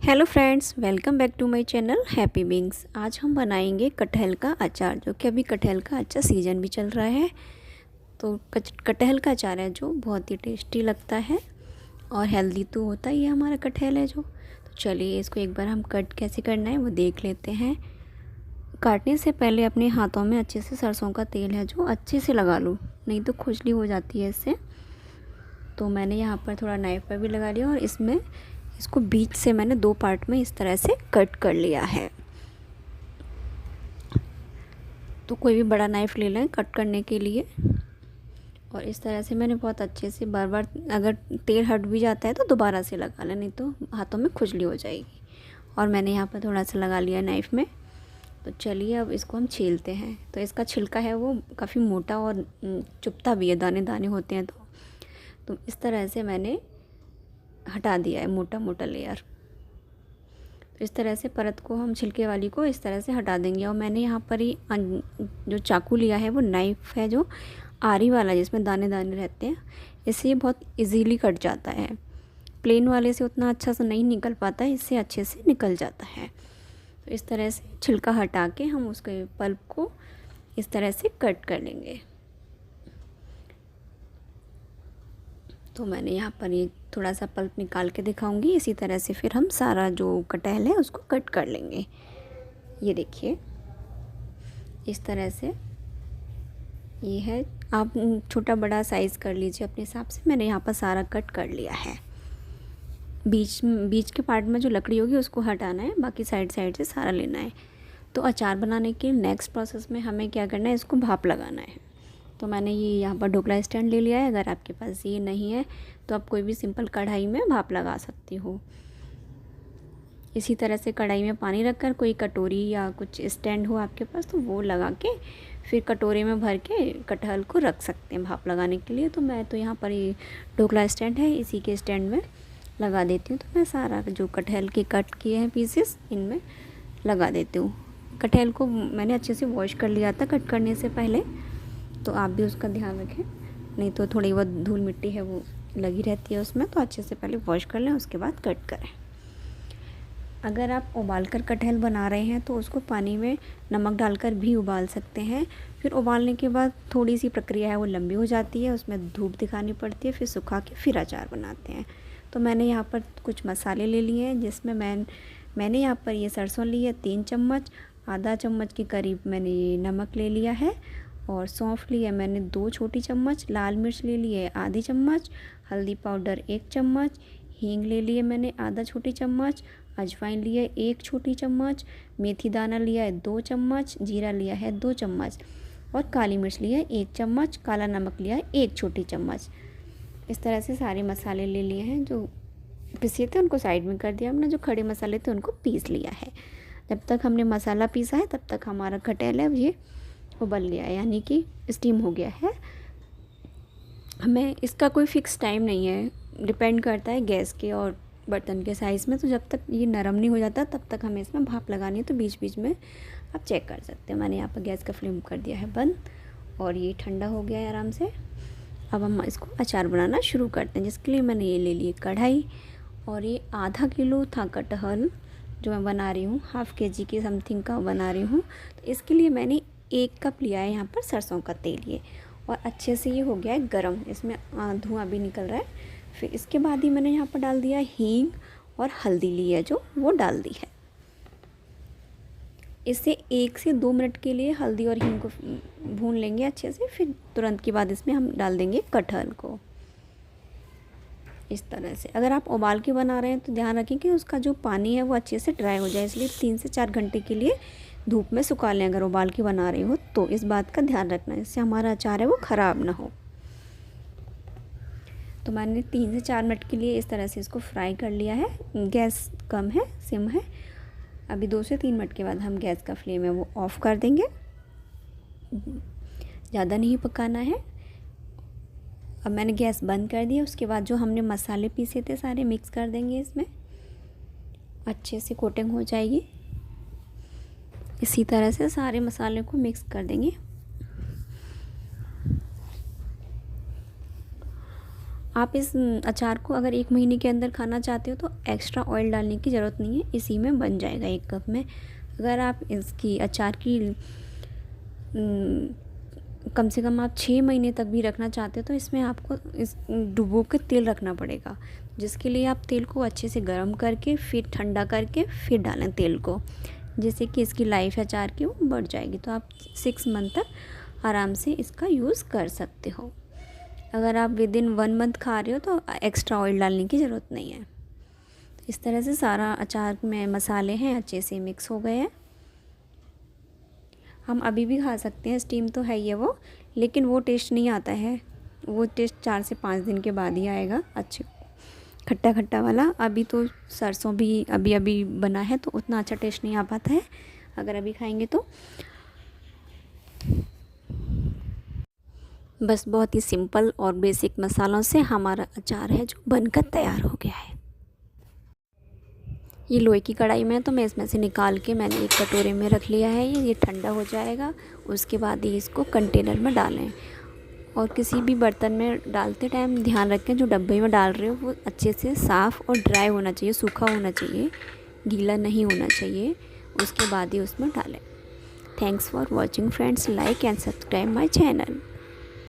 Hello friends, welcome back to my channel Happy Beings. आज हम बनाएंगे कटहल का अचार, जो कि अभी कटहल का अच्छा सीज़न भी चल रहा है। तो कटहल का अचार है जो बहुत ही टेस्टी लगता है और हेल्दी तो होता ही है हमारा कटहल है जो। तो चलिए इसको एक बार हम कट कैसे करना है वो देख लेते हैं। काटने से पहले अपने हाथों में अच्छे से सरसों का तेल है जो अच्छे से लगा लो, नहीं तो खुजली हो जाती है इससे। तो मैंने यहाँ पर थोड़ा नाइफ पर भी लगा लिया और इसको बीच से मैंने 2 पार्ट में इस तरह से कट कर लिया है। तो कोई भी बड़ा नाइफ़ ले लें कट करने के लिए। और इस तरह से मैंने बहुत अच्छे से बार बार, अगर तेल हट भी जाता है तो दोबारा से लगा लें, नहीं तो हाथों में खुजली हो जाएगी। और मैंने यहाँ पर थोड़ा सा लगा लिया नाइफ़ में। तो चलिए अब इसको हम छीलते हैं। तो इसका छिलका है वो काफ़ी मोटा और चुभता भी है, दाने दाने होते हैं। तो इस तरह से मैंने हटा दिया है मोटा मोटा लेयर। इस तरह से परत को हम छिलके वाली को इस तरह से हटा देंगे। और मैंने यहाँ पर ही जो चाकू लिया है वो नाइफ़ है जो आरी वाला, जिसमें दाने दाने रहते हैं। इससे ये बहुत इजीली कट जाता है। प्लेन वाले से उतना अच्छा से नहीं निकल पाता है, इससे अच्छे से निकल जाता है। तो इस तरह से छिलका हटा के हम उसके पल्प को इस तरह से कट कर लेंगे। तो मैंने यहाँ पर ये थोड़ा सा पल्प निकाल के दिखाऊंगी। इसी तरह से फिर हम सारा जो कटहल है उसको कट कर लेंगे। ये देखिए इस तरह से ये है। आप छोटा बड़ा साइज़ कर लीजिए अपने हिसाब से। मैंने यहाँ पर सारा कट कर लिया है। बीच के पार्ट में जो लकड़ी होगी उसको हटाना है, बाकी साइड साइड से सारा लेना है। तो अचार बनाने के नेक्स्ट प्रोसेस में हमें क्या करना है, इसको भाप लगाना है। तो मैंने ये यहाँ पर ढोकला स्टैंड ले लिया है। अगर आपके पास ये नहीं है तो आप कोई भी सिंपल कढ़ाई में भाप लगा सकती हो। इसी तरह से कढ़ाई में पानी रखकर कोई कटोरी या कुछ स्टैंड हो आपके पास तो वो लगा के फिर कटोरे में भर के कटहल को रख सकते हैं भाप लगाने के लिए। तो मैं तो यहाँ पर ये ढोकला स्टैंड है, इसी के स्टैंड में लगा देती हूँ। तो मैं सारा जो कटहल के कट किए हैं पीसेस इनमें लगा देती हूँ। कटहल को मैंने अच्छे से वॉश कर लिया था कट करने से पहले, तो आप भी उसका ध्यान रखें, नहीं तो थोड़ी बहुत धूल मिट्टी है वो लगी रहती है उसमें। तो अच्छे से पहले वॉश कर लें, उसके बाद कट करें। अगर आप उबाल कर कटहल बना रहे हैं तो उसको पानी में नमक डालकर भी उबाल सकते हैं। फिर उबालने के बाद थोड़ी सी प्रक्रिया है वो लंबी हो जाती है, उसमें धूप दिखानी पड़ती है, फिर सुखा के फिर अचार बनाते हैं। तो मैंने यहाँ पर कुछ मसाले ले लिए हैं, जिसमें मैंने यहाँ पर ये सरसों ली है 3 चम्मच, आधा चम्मच के करीब मैंने ये नमक ले लिया है, और सौंफ ली है मैंने 2 छोटी चम्मच, लाल मिर्च ले ली है आधी चम्मच, हल्दी पाउडर 1 चम्मच, हींग ले लिए मैंने आधा छोटी चम्मच, अजवाइन लिया है 1 छोटी चम्मच, मेथी दाना लिया है 2 चम्मच, जीरा लिया है 2 चम्मच, और काली मिर्च लिया है 1 चम्मच, काला नमक लिया है 1 छोटी चम्मच। इस तरह से सारे मसाले ले लिए हैं। जो पिसे थे उनको साइड में कर दिया हमने, जो खड़े मसाले थे उनको पीस लिया है। जब तक हमने मसाला पीसा है तब तक हमारा कटहल है ये उबल गया है, यानी कि स्टीम हो गया है। हमें इसका कोई फ़िक्स टाइम नहीं है, डिपेंड करता है गैस के और बर्तन के साइज़ में। तो जब तक ये नरम नहीं हो जाता तब तक हमें इसमें भाप लगानी है। तो बीच बीच में आप चेक कर सकते हैं। मैंने यहाँ पर गैस का फ्लेम कर दिया है बंद और ये ठंडा हो गया है आराम से। अब हम इसको अचार बनाना शुरू करते हैं, जिसके लिए मैंने ये ले ली कढ़ाई, और ये आधा किलो था कटहल जो मैं बना रही हूँ, हाफ़ kg की समथिंग का बना रही हूँ। तो इसके लिए मैंने 1 कप लिया है यहाँ पर सरसों का तेल ये, और अच्छे से ये हो गया है गरम, इसमें धुआं भी निकल रहा है। फिर इसके बाद ही मैंने यहाँ पर डाल दिया हींग और हल्दी ली है जो वो डाल दी है। इससे 1 से 2 मिनट के लिए हल्दी और हींग को भून लेंगे अच्छे से। फिर तुरंत के बाद इसमें हम डाल देंगे कटहल को इस तरह से। अगर आप उबाल के बना रहे हैं तो ध्यान रखें कि उसका जो पानी है वो अच्छे से ड्राई हो जाए, इसलिए 3 से 4 घंटे के लिए धूप में सुखा लें। अगर उबाल के बना रहे हो तो इस बात का ध्यान रखना है, इससे हमारा अचार है वो ख़राब ना हो। तो मैंने 3 से 4 मिनट के लिए इस तरह से इसको फ्राई कर लिया है। गैस कम है, सिम है। अभी 2 से 3 मिनट के बाद हम गैस का फ्लेम है वो ऑफ़ कर देंगे, ज़्यादा नहीं पकाना है। अब मैंने गैस बंद कर दिया। उसके बाद जो हमने मसाले पीसे थे सारे मिक्स कर देंगे इसमें, अच्छे से कोटिंग हो जाएगी। इसी तरह से सारे मसाले को मिक्स कर देंगे। आप इस अचार को अगर 1 महीने के अंदर खाना चाहते हो तो एक्स्ट्रा ऑयल डालने की ज़रूरत नहीं है, इसी में बन जाएगा 1 कप में। अगर आप इसकी अचार की कम से कम आप 6 महीने तक भी रखना चाहते हो तो इसमें आपको इस डुबो के तेल रखना पड़ेगा, जिसके लिए आप तेल को अच्छे से गर्म करके फिर ठंडा करके फिर डालें तेल को, जिससे कि इसकी लाइफ अचार की वो बढ़ जाएगी। तो आप 6 मंथ तक आराम से इसका यूज़ कर सकते हो। अगर आप विदिन 1 मंथ खा रहे हो तो एक्स्ट्रा ऑयल डालने की ज़रूरत नहीं है। इस तरह से सारा अचार में मसाले हैं अच्छे से मिक्स हो गए हैं। हम अभी भी खा सकते हैं, स्टीम तो है ही है वो, लेकिन वो टेस्ट नहीं आता है, वो टेस्ट 4 से 5 दिन के बाद ही आएगा अच्छे खट्टा खट्टा वाला। अभी तो सरसों भी अभी अभी बना है तो उतना अच्छा टेस्ट नहीं आ पाता है अगर अभी खाएंगे तो। बस बहुत ही सिंपल और बेसिक मसालों से हमारा अचार है जो बनकर तैयार हो गया है। ये लोहे की कढ़ाई में है तो मैं इसमें से निकाल के मैंने एक कटोरे में रख लिया है। ये ठंडा हो जाएगा, उसके बाद ही इसको कंटेनर में डालें। और किसी भी बर्तन में डालते टाइम ध्यान रखें जो डब्बे में डाल रहे हो वो अच्छे से साफ़ और ड्राई होना चाहिए, सूखा होना चाहिए, गीला नहीं होना चाहिए। उसके बाद ही उसमें डालें। Thanks for watching friends, like and subscribe my channel.